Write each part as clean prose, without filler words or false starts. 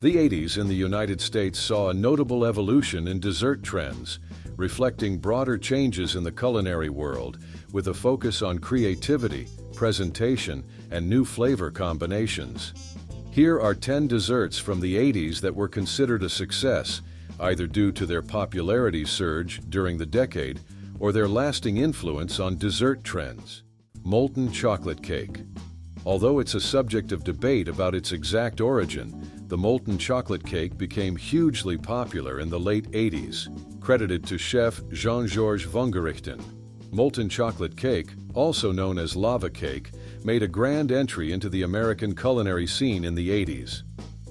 The 80s in the United States saw a notable evolution in dessert trends, reflecting broader changes in the culinary world, with a focus on creativity, presentation, and new flavor combinations. Here are 10 desserts from the 80s that were considered a success, either due to their popularity surge during the decade or their lasting influence on dessert trends. Molten chocolate cake. Although it's a subject of debate about its exact origin, the molten chocolate cake became hugely popular in the late 80s, credited to chef Jean-Georges Vongerichten. Molten chocolate cake, also known as lava cake, made a grand entry into the American culinary scene in the 80s.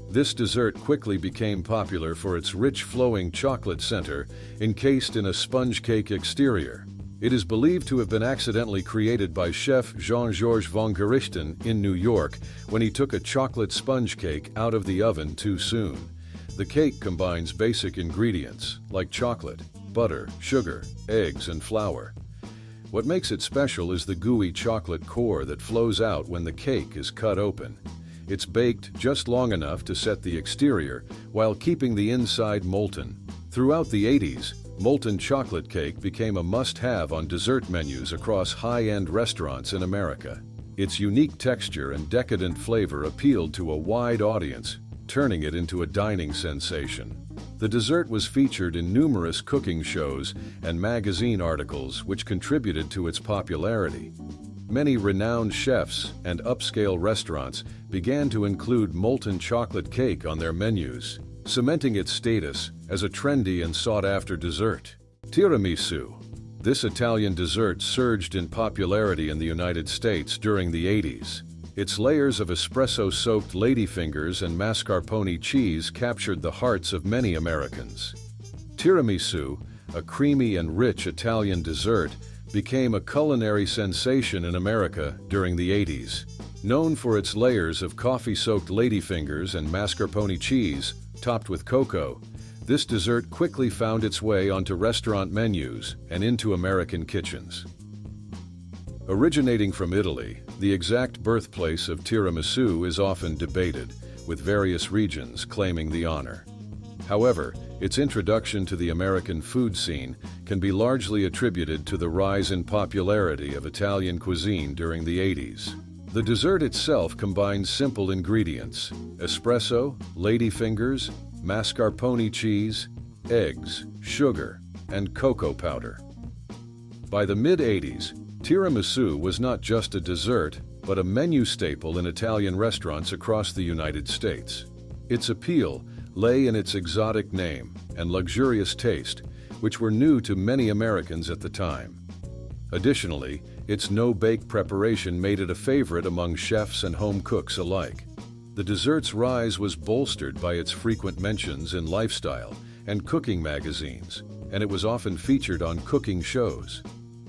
This dessert quickly became popular for its rich flowing chocolate center encased in a sponge cake exterior. It is believed to have been accidentally created by chef Jean-Georges Vongerichten in New York when he took a chocolate sponge cake out of the oven too soon. The cake combines basic ingredients like chocolate, butter, sugar, eggs, and flour. What makes it special is the gooey chocolate core that flows out when the cake is cut open. It's baked just long enough to set the exterior while keeping the inside molten. Throughout the 80s, molten chocolate cake became a must-have on dessert menus across high-end restaurants in America. Its unique texture and decadent flavor appealed to a wide audience, turning it into a dining sensation. The dessert was featured in numerous cooking shows and magazine articles, which contributed to its popularity. Many renowned chefs and upscale restaurants began to include molten chocolate cake on their menus, cementing its status as a trendy and sought-after dessert. Tiramisu. This Italian dessert surged in popularity in the United States during the 80s. Its layers of espresso-soaked ladyfingers and mascarpone cheese captured the hearts of many Americans. Tiramisu, a creamy and rich Italian dessert, became a culinary sensation in America during the 80s. Known for its layers of coffee-soaked ladyfingers and mascarpone cheese, topped with cocoa, this dessert quickly found its way onto restaurant menus and into American kitchens. Originating from Italy, the exact birthplace of tiramisu is often debated, with various regions claiming the honor. However, its introduction to the American food scene can be largely attributed to the rise in popularity of Italian cuisine during the 80s. The dessert itself combines simple ingredients: espresso, ladyfingers, mascarpone cheese, eggs, sugar, and cocoa powder. By the mid-80s, tiramisu was not just a dessert, but a menu staple in Italian restaurants across the United States. Its appeal lay in its exotic name and luxurious taste, which were new to many Americans at the time. Additionally, its no-bake preparation made it a favorite among chefs and home cooks alike. The dessert's rise was bolstered by its frequent mentions in lifestyle and cooking magazines, and it was often featured on cooking shows.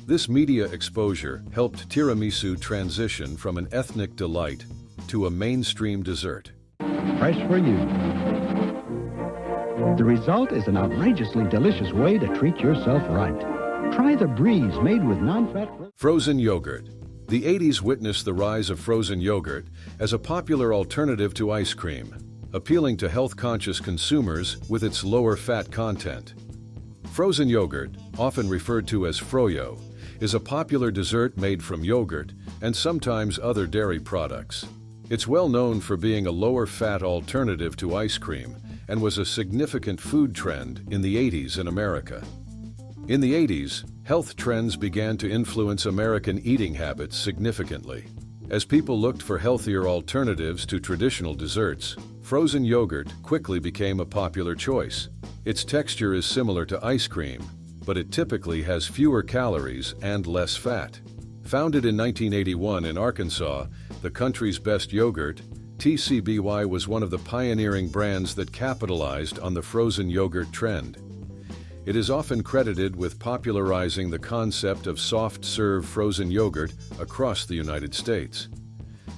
This media exposure helped tiramisu transition from an ethnic delight to a mainstream dessert. Fresh for you. The result is an outrageously delicious way to treat yourself right. Try the Breeze made with non-fat... Frozen yogurt. The 80s witnessed the rise of frozen yogurt as a popular alternative to ice cream, appealing to health-conscious consumers with its lower fat content. Frozen yogurt, often referred to as froyo, is a popular dessert made from yogurt and sometimes other dairy products. It's well known for being a lower-fat alternative to ice cream and was a significant food trend in the 80s in America. In the 80s, health trends began to influence American eating habits significantly. As people looked for healthier alternatives to traditional desserts, frozen yogurt quickly became a popular choice. Its texture is similar to ice cream, but it typically has fewer calories and less fat. Founded in 1981 in Arkansas, the country's best yogurt, TCBY was one of the pioneering brands that capitalized on the frozen yogurt trend. It is often credited with popularizing the concept of soft-serve frozen yogurt across the United States.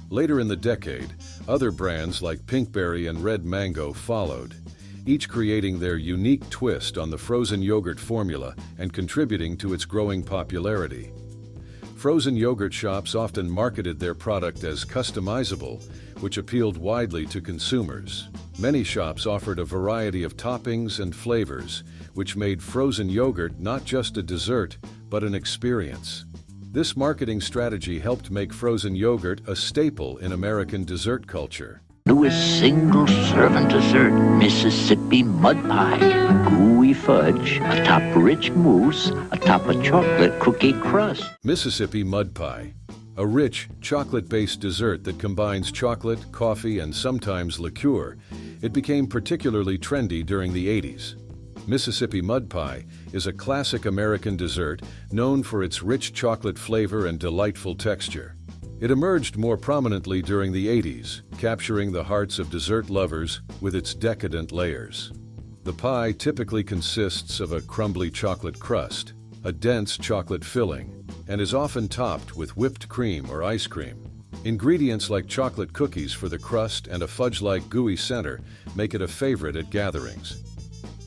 Later in the decade, other brands like Pinkberry and Red Mango followed, each creating their unique twist on the frozen yogurt formula and contributing to its growing popularity. Frozen yogurt shops often marketed their product as customizable, which appealed widely to consumers. Many shops offered a variety of toppings and flavors, which made frozen yogurt not just a dessert, but an experience. This marketing strategy helped make frozen yogurt a staple in American dessert culture. Newest single-serving dessert, Mississippi mud pie. Gooey fudge, atop rich mousse, atop a chocolate cookie crust. Mississippi mud pie, a rich, chocolate-based dessert that combines chocolate, coffee, and sometimes liqueur. It became particularly trendy during the 80s. Mississippi mud pie is a classic American dessert known for its rich chocolate flavor and delightful texture. It emerged more prominently during the 80s, capturing the hearts of dessert lovers with its decadent layers. The pie typically consists of a crumbly chocolate crust, a dense chocolate filling, and is often topped with whipped cream or ice cream. Ingredients like chocolate cookies for the crust and a fudge-like gooey center make it a favorite at gatherings.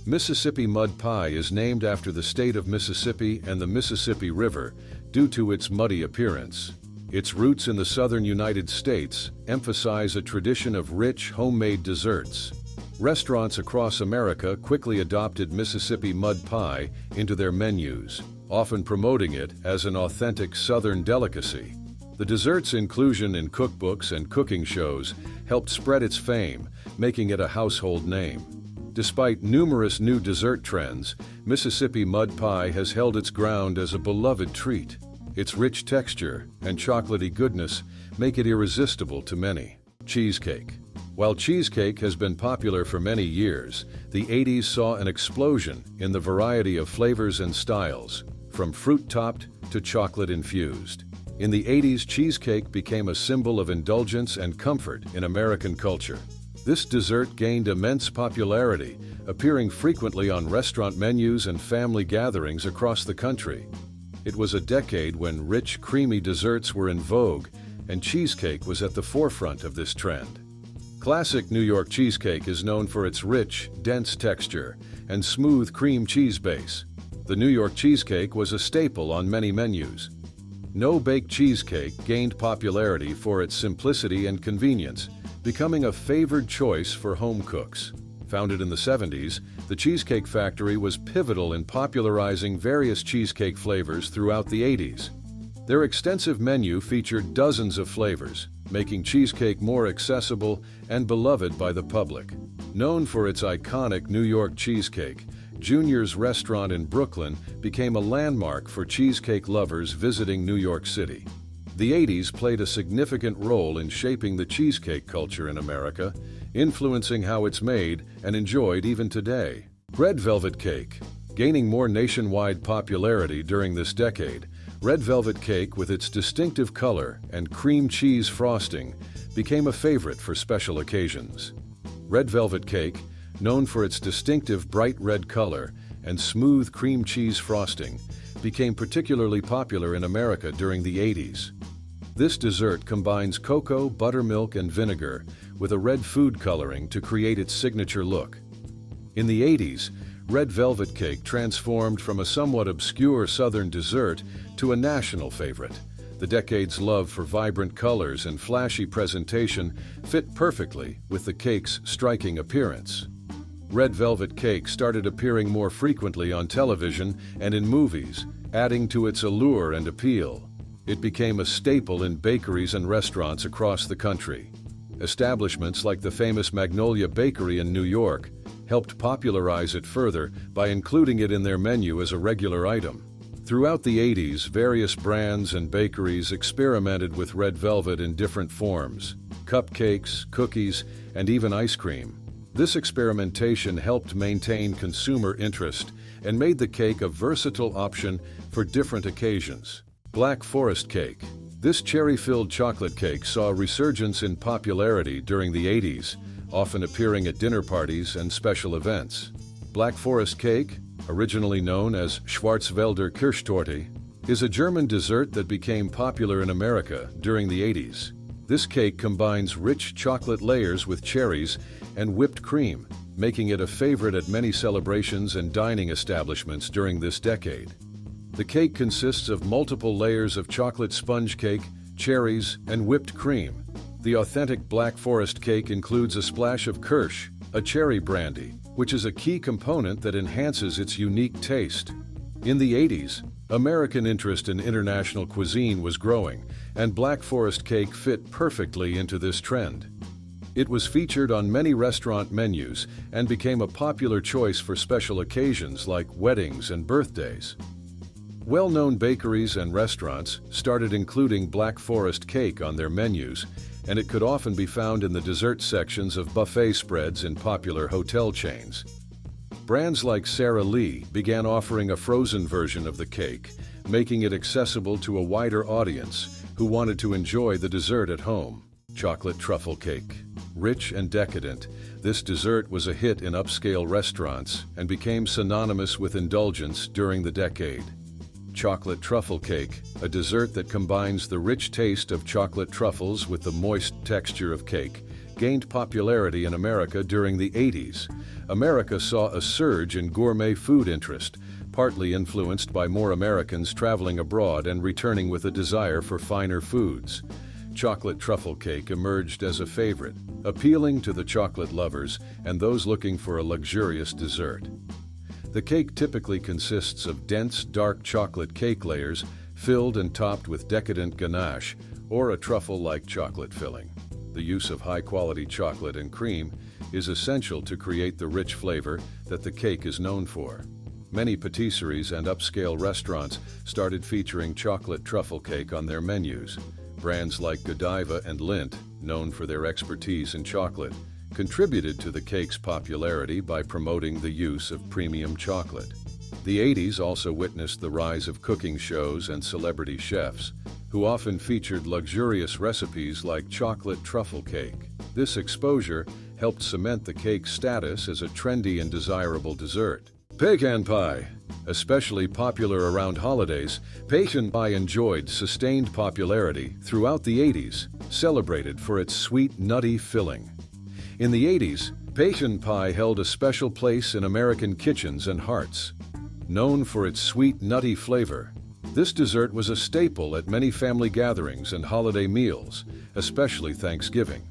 Mississippi mud pie is named after the state of Mississippi and the Mississippi River due to its muddy appearance. Its roots in the southern United States emphasize a tradition of rich, homemade desserts. Restaurants across America quickly adopted Mississippi mud pie into their menus, often promoting it as an authentic Southern delicacy. The dessert's inclusion in cookbooks and cooking shows helped spread its fame, making it a household name. Despite numerous new dessert trends, Mississippi mud pie has held its ground as a beloved treat. Its rich texture and chocolatey goodness make it irresistible to many. Cheesecake. While cheesecake has been popular for many years, the 80s saw an explosion in the variety of flavors and styles, from fruit-topped to chocolate-infused. In the 80s, cheesecake became a symbol of indulgence and comfort in American culture. This dessert gained immense popularity, appearing frequently on restaurant menus and family gatherings across the country. It was a decade when rich, creamy desserts were in vogue, and cheesecake was at the forefront of this trend. Classic New York cheesecake is known for its rich, dense texture and smooth cream cheese base. The New York cheesecake was a staple on many menus. No-bake cheesecake gained popularity for its simplicity and convenience, becoming a favored choice for home cooks. Founded in the 70s, the Cheesecake Factory was pivotal in popularizing various cheesecake flavors throughout the 80s. Their extensive menu featured dozens of flavors, making cheesecake more accessible and beloved by the public. Known for its iconic New York cheesecake, Junior's restaurant in Brooklyn became a landmark for cheesecake lovers visiting New York City. The 80s played a significant role in shaping the cheesecake culture in America, influencing how it's made and enjoyed even today. Red velvet cake. Gaining more nationwide popularity during this decade, red velvet cake with its distinctive color and cream cheese frosting became a favorite for special occasions. Red velvet cake, known for its distinctive bright red color and smooth cream cheese frosting, became particularly popular in America during the 80s. This dessert combines cocoa, buttermilk, and vinegar with a red food coloring to create its signature look. In the 80s, red velvet cake transformed from a somewhat obscure Southern dessert to a national favorite. The decade's love for vibrant colors and flashy presentation fit perfectly with the cake's striking appearance. Red velvet cake started appearing more frequently on television and in movies, adding to its allure and appeal. It became a staple in bakeries and restaurants across the country. Establishments like the famous Magnolia Bakery in New York helped popularize it further by including it in their menu as a regular item. Throughout the 80s, various brands and bakeries experimented with red velvet in different forms: cupcakes, cookies, and even ice cream. This experimentation helped maintain consumer interest and made the cake a versatile option for different occasions. Black Forest cake. This cherry-filled chocolate cake saw a resurgence in popularity during the 80s, often appearing at dinner parties and special events. Black Forest cake, originally known as Schwarzwälder Kirschtorte, is a German dessert that became popular in America during the 80s. This cake combines rich chocolate layers with cherries and whipped cream, making it a favorite at many celebrations and dining establishments during this decade. The cake consists of multiple layers of chocolate sponge cake, cherries, and whipped cream. The authentic Black Forest cake includes a splash of kirsch, a cherry brandy, which is a key component that enhances its unique taste. In the 80s, American interest in international cuisine was growing, and Black Forest cake fit perfectly into this trend. It was featured on many restaurant menus and became a popular choice for special occasions like weddings and birthdays. Well-known bakeries and restaurants started including Black Forest cake on their menus, and it could often be found in the dessert sections of buffet spreads in popular hotel chains. Brands like Sara Lee began offering a frozen version of the cake, making it accessible to a wider audience who wanted to enjoy the dessert at home. Chocolate truffle cake. Rich and decadent, this dessert was a hit in upscale restaurants and became synonymous with indulgence during the decade. Chocolate truffle cake, a dessert that combines the rich taste of chocolate truffles with the moist texture of cake, gained popularity in America during the 80s. America saw a surge in gourmet food interest, partly influenced by more Americans traveling abroad and returning with a desire for finer foods. Chocolate truffle cake emerged as a favorite, appealing to the chocolate lovers and those looking for a luxurious dessert. The cake typically consists of dense, dark chocolate cake layers filled and topped with decadent ganache or a truffle-like chocolate filling. The use of high-quality chocolate and cream is essential to create the rich flavor that the cake is known for. Many patisseries and upscale restaurants started featuring chocolate truffle cake on their menus. Brands like Godiva and Lindt, known for their expertise in chocolate, contributed to the cake's popularity by promoting the use of premium chocolate. The 80s also witnessed the rise of cooking shows and celebrity chefs, who often featured luxurious recipes like chocolate truffle cake. This exposure helped cement the cake's status as a trendy and desirable dessert. Pecan pie. Especially popular around holidays, pecan pie enjoyed sustained popularity throughout the 80s, celebrated for its sweet, nutty filling. In the 80s, pecan pie held a special place in American kitchens and hearts. Known for its sweet, nutty flavor, this dessert was a staple at many family gatherings and holiday meals, especially Thanksgiving.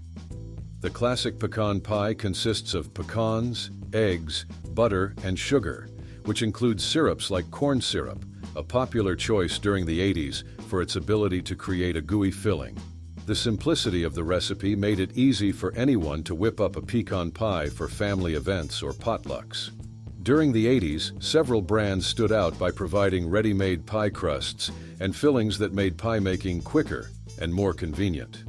The classic pecan pie consists of pecans, eggs, butter, and sugar, which includes syrups like corn syrup, a popular choice during the 80s for its ability to create a gooey filling. The simplicity of the recipe made it easy for anyone to whip up a pecan pie for family events or potlucks. During the 80s, several brands stood out by providing ready-made pie crusts and fillings that made pie making quicker and more convenient.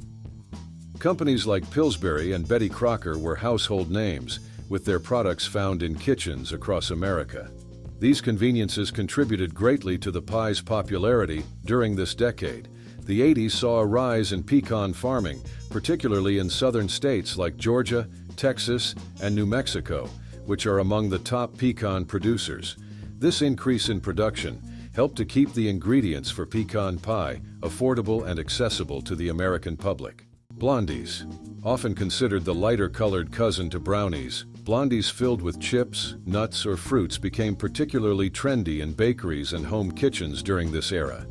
Companies like Pillsbury and Betty Crocker were household names, with their products found in kitchens across America. These conveniences contributed greatly to the pie's popularity during this decade. The 80s saw a rise in pecan farming, particularly in southern states like Georgia, Texas, and New Mexico, which are among the top pecan producers. This increase in production helped to keep the ingredients for pecan pie affordable and accessible to the American public. Blondies. Often considered the lighter-colored cousin to brownies, Blondies filled with chips, nuts, or fruits became particularly trendy in bakeries and home kitchens during this era.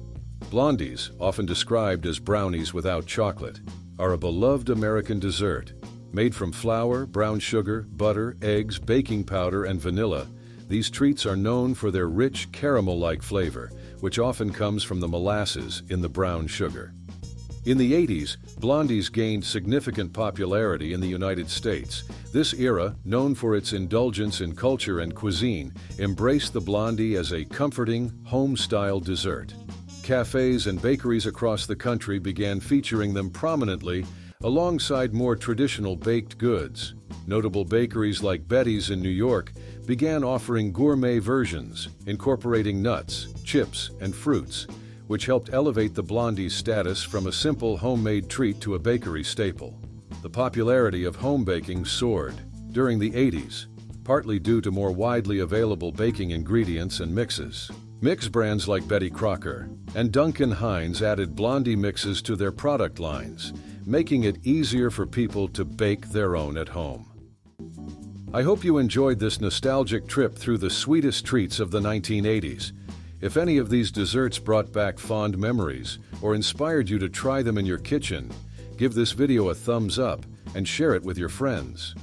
Blondies, often described as brownies without chocolate, are a beloved American dessert. Made from flour, brown sugar, butter, eggs, baking powder, and vanilla, these treats are known for their rich caramel-like flavor, which often comes from the molasses in the brown sugar. In the 80s, Blondies gained significant popularity in the United States. This era, known for its indulgence in culture and cuisine, embraced the Blondie as a comforting, home-style dessert. Cafes and bakeries across the country began featuring them prominently alongside more traditional baked goods. Notable bakeries like Betty's in New York began offering gourmet versions, incorporating nuts, chips, and fruits, which helped elevate the Blondie's status from a simple homemade treat to a bakery staple. The popularity of home baking soared during the 80s, partly due to more widely available baking ingredients and mixes. Mix brands like Betty Crocker and Duncan Hines added Blondie mixes to their product lines, making it easier for people to bake their own at home. I hope you enjoyed this nostalgic trip through the sweetest treats of the 1980s. If any of these desserts brought back fond memories or inspired you to try them in your kitchen, give this video a thumbs up and share it with your friends.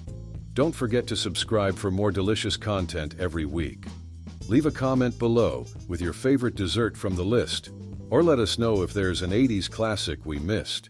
Don't forget to subscribe for more delicious content every week. Leave a comment below with your favorite dessert from the list, or let us know if there's an 80s classic we missed.